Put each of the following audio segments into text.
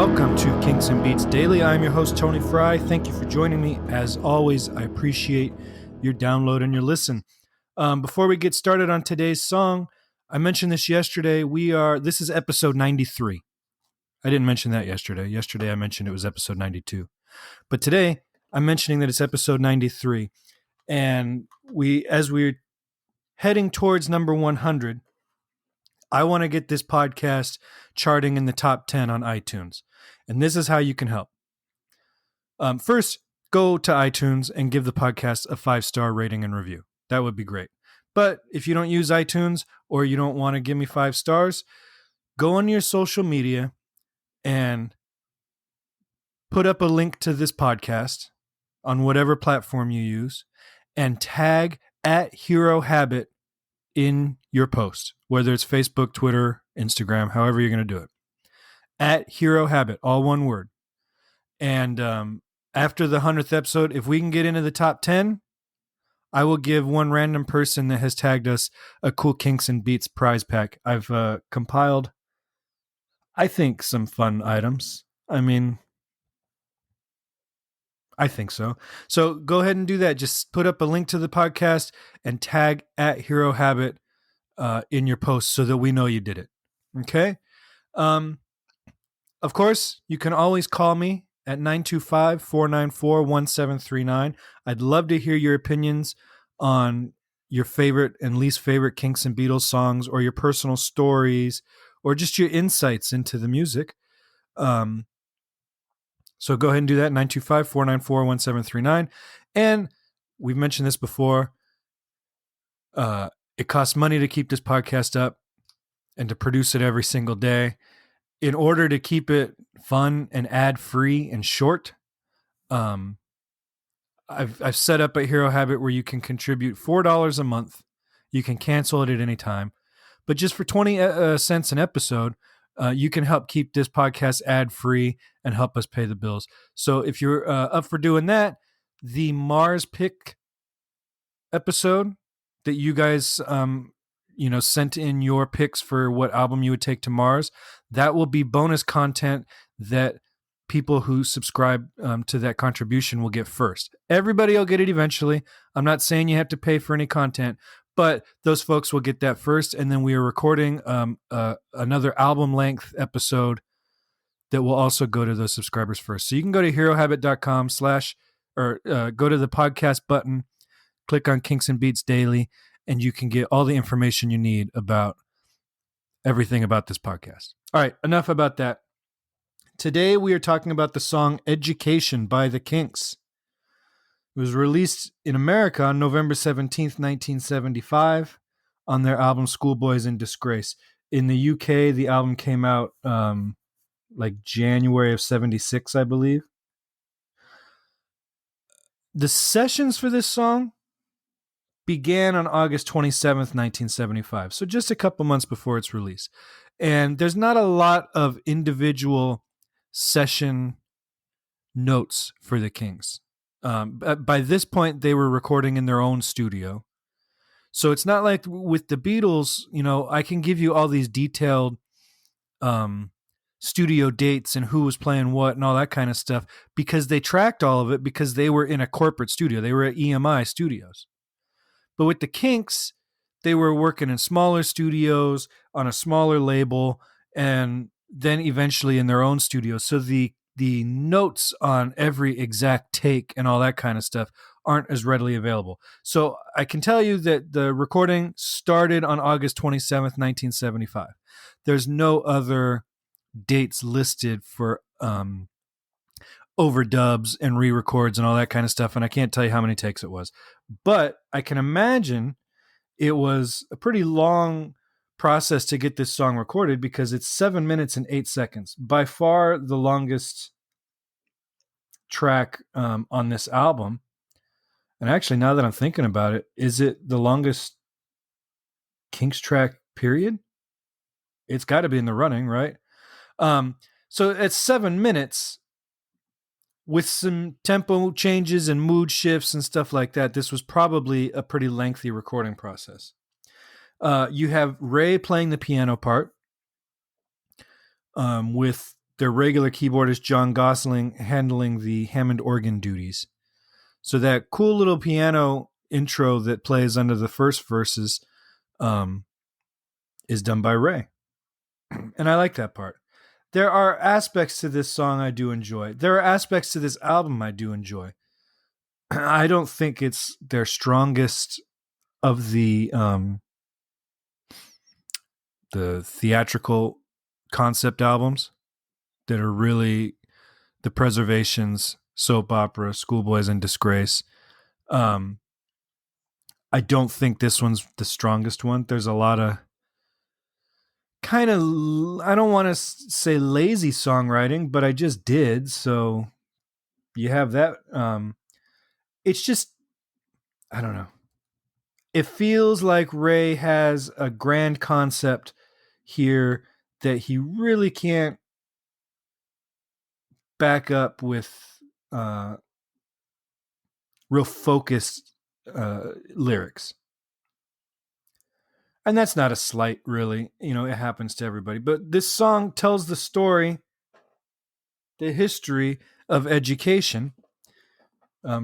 Welcome to Kinks and Beats Daily. I'm your host, Tony Fry. Thank you for joining me. As always, I appreciate your download and your listen. Before we get started on today's song, I mentioned this yesterday. This is episode 93. I didn't mention that yesterday. Yesterday, I mentioned it was episode 92. But today, I'm mentioning that it's episode 93. And as we're heading towards number 100, I want to get this podcast charting in the top 10 on iTunes. And this is how you can help. First, go to iTunes and give the podcast a 5-star rating and review. That would be great. But if you don't use iTunes or you don't want to give me 5 stars, go on your social media and put up a link to this podcast on whatever platform you use and tag @HeroHabit in your post, whether it's Facebook, Twitter, Instagram, however you're going to do it. @HeroHabit, all one word. And after the 100th episode, if we can get into the top 10, I will give one random person that has tagged us a cool Kinks and Beats prize pack. I've compiled, I think, some fun items. I think so. So go ahead and do that. Just put up a link to the podcast and tag @HeroHabit in your post so that we know you did it. Okay? Of course, you can always call me at 925-494-1739. I'd love to hear your opinions on your favorite and least favorite Kinks and Beatles songs, or your personal stories, or just your insights into the music. So go ahead and do that, 925-494-1739. And we've mentioned this before. It costs money to keep this podcast up and to produce it every single day. In order to keep it fun and ad-free and short, I've set up a Hero Habit where you can contribute $4 a month. You can cancel it at any time. But just for 20 cents an episode, you can help keep this podcast ad-free and help us pay the bills. So if you're up for doing that, the Mars pick episode that you guys sent in your picks for what album you would take to Mars, that will be bonus content that people who subscribe to that contribution will get first. Everybody will get it eventually. I'm not saying you have to pay for any content, but those folks will get that first. And then we are recording another album length episode that will also go to those subscribers first. So you can go to herohabit.com/ go to the podcast button, click on Kinks and Beats Daily, and you can get all the information you need about everything about this podcast. All right, enough about that. Today we are talking about the song Education by the Kinks. It was released in America on November 17th, 1975 on their album Schoolboys in Disgrace. In the UK, the album came out January of 76, I believe. The sessions for this song began on August 27th, 1975, so just a couple months before its release. And there's not a lot of individual session notes for the Kinks. By this point, they were recording in their own studio. So it's not like with the Beatles, I can give you all these detailed studio dates and who was playing what and all that kind of stuff, because they tracked all of it because they were in a corporate studio. They were at EMI Studios. But with the Kinks, they were working in smaller studios on a smaller label, and then eventually in their own studio. So the notes on every exact take and all that kind of stuff aren't as readily available. So I can tell you that the recording started on August 27th, 1975. There's no other dates listed for overdubs and re-records and all that kind of stuff, and I can't tell you how many takes it was. But I can imagine it was a pretty long process to get this song recorded, because it's 7 minutes and 8 seconds. By far the longest track on this album. And actually, now that I'm thinking about it, is it the longest Kinks track, period? It's got to be in the running, right? So at 7 minutes, with some tempo changes and mood shifts and stuff like that, this was probably a pretty lengthy recording process. You have Ray playing the piano part with their regular keyboardist John Gosling handling the Hammond organ duties. So that cool little piano intro that plays under the first verses is done by Ray. And I like that part. There are aspects to this song I do enjoy. There are aspects to this album I do enjoy. I don't think it's their strongest of the theatrical concept albums that are really the Preservations, Soap Opera, Schoolboys in Disgrace. I don't think this one's the strongest one. There's a lot of kind of, I don't want to say lazy songwriting, but I just did. So you have that. It's just, I don't know. It feels like Ray has a grand concept here that he really can't back up with real focused lyrics. And that's not a slight, really. You know, it happens to everybody. But this song tells the story, the history of education,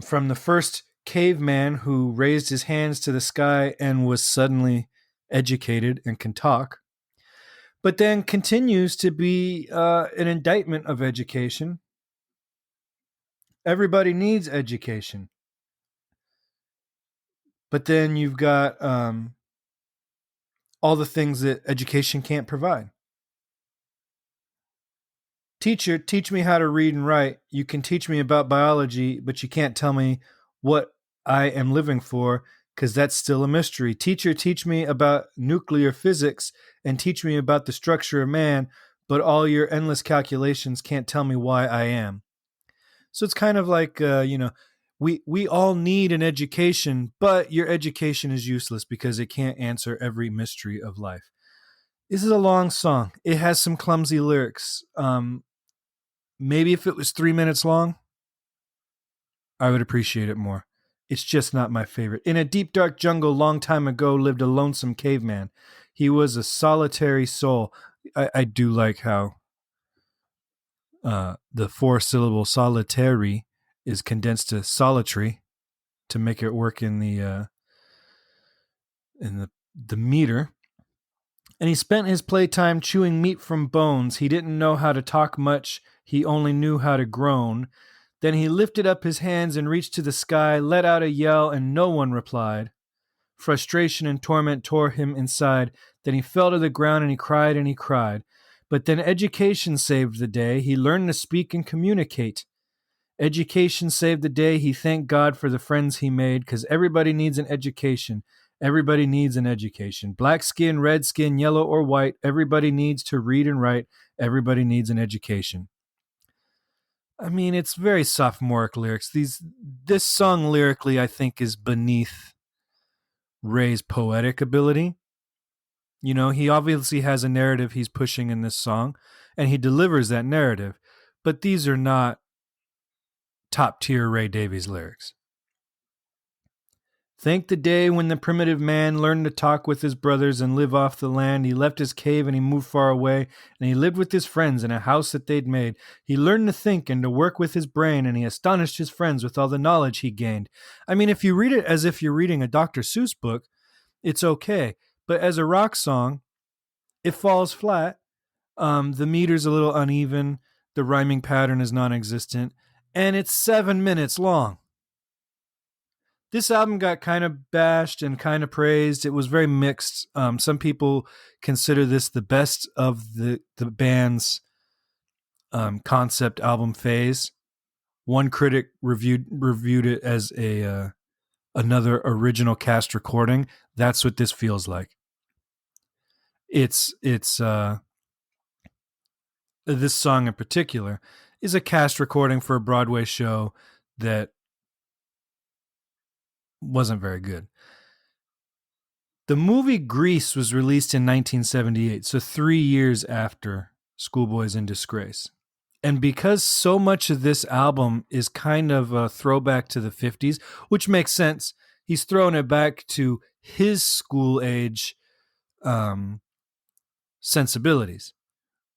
from the first caveman who raised his hands to the sky and was suddenly educated and can talk, but then continues to be an indictment of education. Everybody needs education. But then you've got all the things that education can't provide. Teacher, teach me how to read and write. You can teach me about biology, but you can't tell me what I am living for, because that's still a mystery. Teacher, teach me about nuclear physics and teach me about the structure of man, but all your endless calculations can't tell me why I am. So it's kind of like, we all need an education, but your education is useless because it can't answer every mystery of life. This is a long song. It has some clumsy lyrics. Maybe if it was 3 minutes long, I would appreciate it more. It's just not my favorite. In a deep, dark jungle long time ago lived a lonesome caveman. He was a solitary soul. I do like how the 4-syllable solitary is condensed to solitary to make it work in the meter. And he spent his playtime chewing meat from bones. He didn't know how to talk much. He only knew how to groan. Then he lifted up his hands and reached to the sky, let out a yell, and no one replied. Frustration and torment tore him inside. Then he fell to the ground and he cried and he cried. But then education saved the day. He learned to speak and communicate. Education saved the day. He thanked God for the friends he made, because everybody needs an education. Everybody needs an education. Black skin, red skin, yellow or white. Everybody needs to read and write. Everybody needs an education. I mean, it's very sophomoric lyrics. This song lyrically, I think, is beneath Ray's poetic ability. You know, he obviously has a narrative he's pushing in this song, and he delivers that narrative. But these are not top-tier Ray Davies lyrics. Thank the day when the primitive man learned to talk with his brothers and live off the land. He left his cave and he moved far away, and he lived with his friends in a house that they'd made. He learned to think and to work with his brain, and he astonished his friends with all the knowledge he gained. I mean, if you read it as if you're reading a Dr. Seuss book, it's okay. But as a rock song, it falls flat. The meter's a little uneven. The rhyming pattern is non-existent. And it's 7 minutes long. This album got kind of bashed and kind of praised. It was very mixed. Some people consider this the best of the band's concept album phase. One critic reviewed it as another original cast recording. That's what this feels like. It's this song in particular is a cast recording for a Broadway show that wasn't very good. The movie Grease was released in 1978, so 3 years after Schoolboys in Disgrace. And because so much of this album is kind of a throwback to the 50s, which makes sense, he's throwing it back to his school age sensibilities.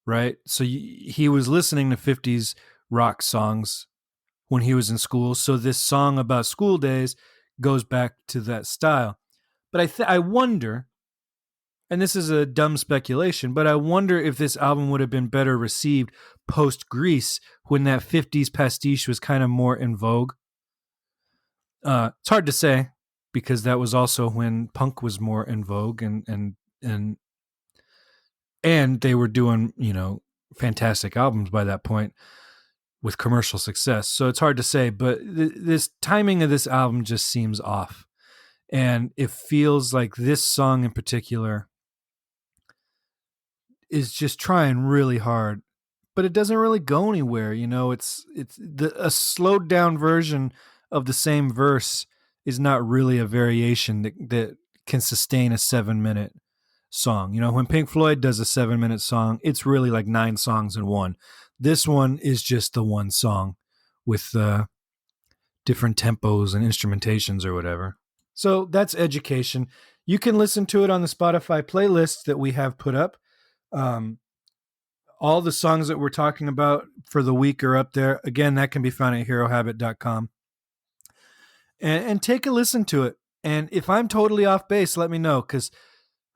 right? So he was listening to 50s rock songs when he was in school. So this song about school days goes back to that style. But I wonder, and this is a dumb speculation, but I wonder if this album would have been better received post Grease when that 50s pastiche was kind of more in vogue. It's hard to say because that was also when punk was more in vogue and they were doing, fantastic albums by that point with commercial success. So it's hard to say, but this timing of this album just seems off. And it feels like this song in particular is just trying really hard, but it doesn't really go anywhere. It's a slowed down version of the same verse is not really a variation that can sustain a 7-minute song. When Pink Floyd does a 7-minute song, it's really like 9 songs in one. This one is just the one song with different tempos and instrumentations or whatever. So that's Education. You can listen to it on the Spotify playlist that we have put up. All the songs that we're talking about for the week are up there. Again, that can be found at herohabit.com. And take a listen to it. And if I'm totally off base, let me know, because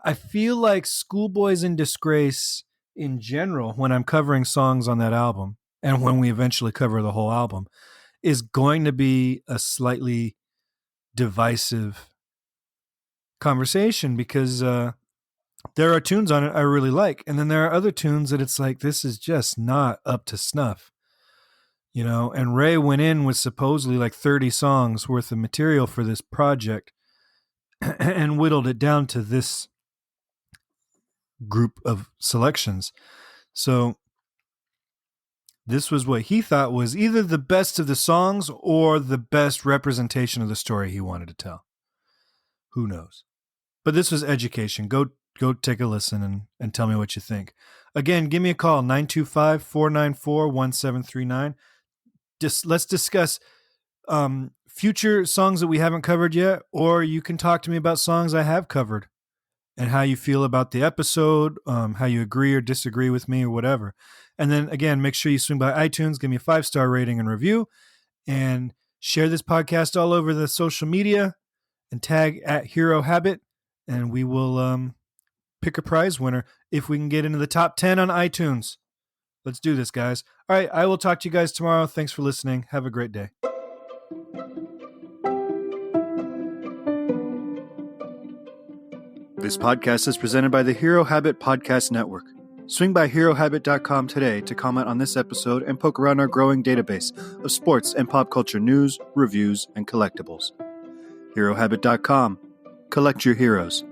I feel like Schoolboys in Disgrace in general, when I'm covering songs on that album, and when we eventually cover the whole album, is going to be a slightly divisive conversation because there are tunes on it I really like. And then there are other tunes that it's like, this is just not up to snuff. And Ray went in with supposedly like 30 songs worth of material for this project and whittled it down to this group of selections. So this was what he thought was either the best of the songs or the best representation of the story he wanted to tell. Who knows? But this was Education. Go take a listen and tell me what you think. Again, give me a call, 925-494-1739. Let's discuss future songs that we haven't covered yet, or you can talk to me about songs I have covered and how you feel about the episode, how you agree or disagree with me or whatever. And then again, make sure you swing by iTunes, give me a 5-star rating and review, and share this podcast all over the social media and tag at Hero Habit, and we will pick a prize winner if we can get into the top 10 on iTunes. Let's do this, guys. All right, I will talk to you guys tomorrow. Thanks for listening. Have a great day. This podcast is presented by the Hero Habit Podcast Network. Swing by HeroHabit.com today to comment on this episode and poke around our growing database of sports and pop culture news, reviews, and collectibles. HeroHabit.com. Collect your heroes.